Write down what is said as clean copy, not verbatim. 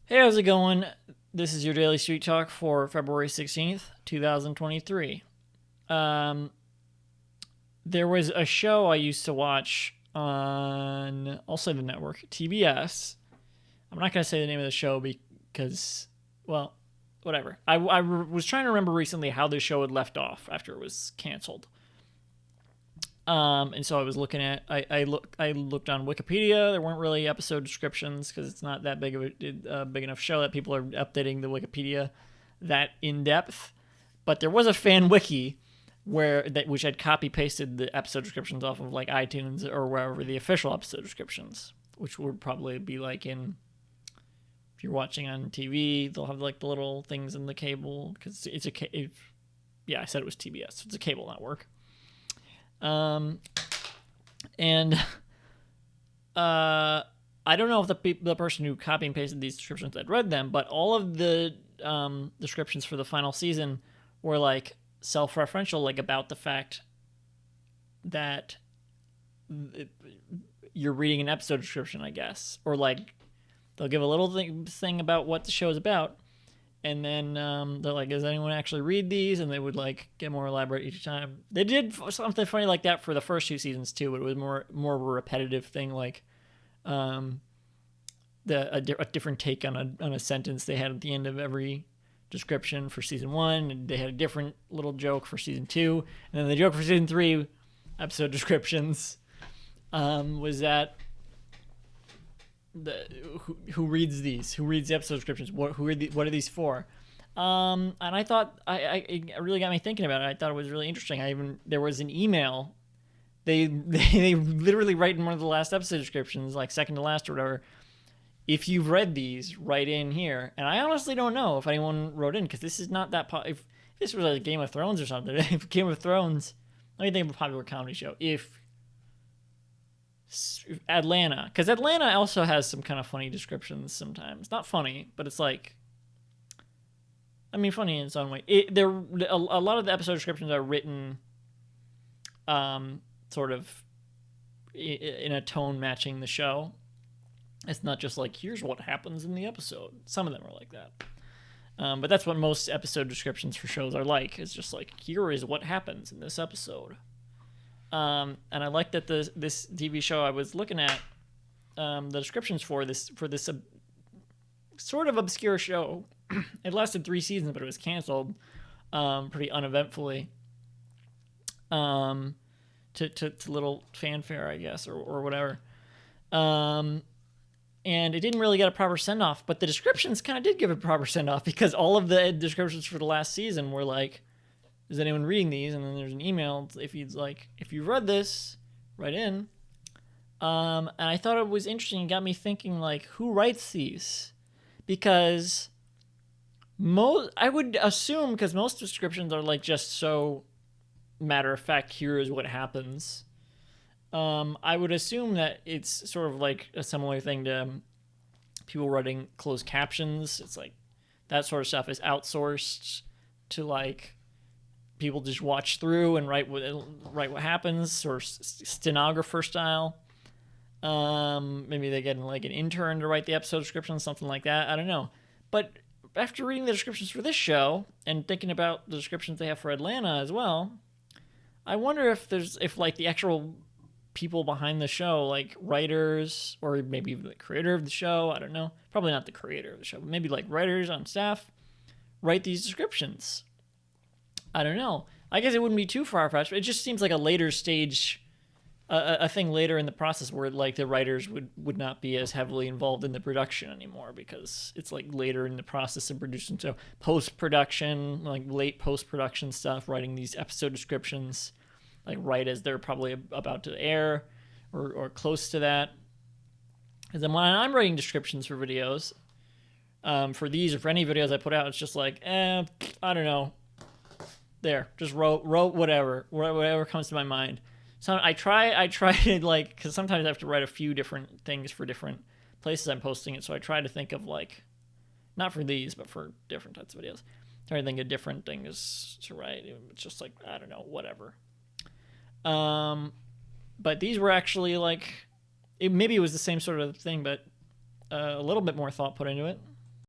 Hey, how's it going? This is your daily street talk for February 16th, 2023. Um, there was a show I used to watch on, I'll say the network, TBS. I'm not going to say the name of the show because, well, whatever. I was trying to remember recently how the show had left off after it was canceled. And so I was looking at I looked on Wikipedia. There weren't really episode descriptions because it's not that big of a big enough show that people are updating the Wikipedia that in depth. But there was a fan wiki which had copy pasted the episode descriptions off of like iTunes or wherever the official episode descriptions, which would probably be like in if you're watching on TV, they'll have like the little things in the cable because yeah, I said it was TBS. It's a cable network. Um, and I don't know if the person who copy and pasted these descriptions had read them, but all of the descriptions for the final season were like self-referential, like about the fact that you're reading an episode description, I guess, or like they'll give a little thing about what the show is about, and then they're like, does anyone actually read these? And they would like get more elaborate each time. They did something funny like that for the first two seasons too, but it was more of a repetitive thing, like a different take on a sentence they had at the end of every description for season one, and they had a different little joke for season two, and then the joke for season three episode descriptions was that who reads these? Who reads the episode descriptions? What are these for? And I thought it really got me thinking about it. I thought it was really interesting. There was an email. They literally write in one of the last episode descriptions, like second to last or whatever. If you've read these, write in here. And I honestly don't know if anyone wrote in because this is not that. If this was like Game of Thrones or something, if Game of Thrones, let me think of a popular comedy show. If Atlanta, because Atlanta also has some kind of funny descriptions sometimes. Not funny, but it's like, I mean, funny in its own way. A lot of the episode descriptions are written, sort of in a tone matching the show. It's not just like here's what happens in the episode. Some of them are like that. But that's what most episode descriptions for shows are like. It's just like here is what happens in this episode. And I like that this TV show I was looking at, the descriptions for this sort of obscure show. It lasted 3 seasons, but it was canceled pretty uneventfully. To little fanfare, I guess, or whatever. And it didn't really get a proper send off, but the descriptions kind of did give a proper send off because all of the descriptions for the last season were like, is anyone reading these? And then there's an email if you've read this, write in. And I thought it was interesting. It got me thinking, like, who writes these? Because I would assume, because most descriptions are like just so matter of fact, here is what happens. I would assume that it's sort of like a similar thing to people writing closed captions. It's like that sort of stuff is outsourced to like people just watch through and write what happens, sort of stenographer style. Maybe they get like an intern to write the episode description, something like that. I don't know. But after reading the descriptions for this show and thinking about the descriptions they have for Atlanta as well, I wonder if like the actual people behind the show, like writers or maybe the creator of the show, I don't know. Probably not the creator of the show, but maybe like writers on staff write these descriptions. I don't know. I guess it wouldn't be too far-fetched. It just seems like a later stage, a thing later in the process where like the writers would not be as heavily involved in the production anymore because it's like later in the process of producing. So post-production, like late post-production stuff, writing these episode descriptions, like right as they're probably about to air or close to that. Because then when I'm writing descriptions for videos, for these or for any videos I put out, it's just like, I don't know. There, just wrote whatever comes to my mind. So I try to like, because sometimes I have to write a few different things for different places I'm posting it. So I try to think of like, not for these, but for different types of videos. Try to think of different things to write. It's just like, I don't know, whatever. But these were actually like, maybe it was the same sort of thing, but a little bit more thought put into it.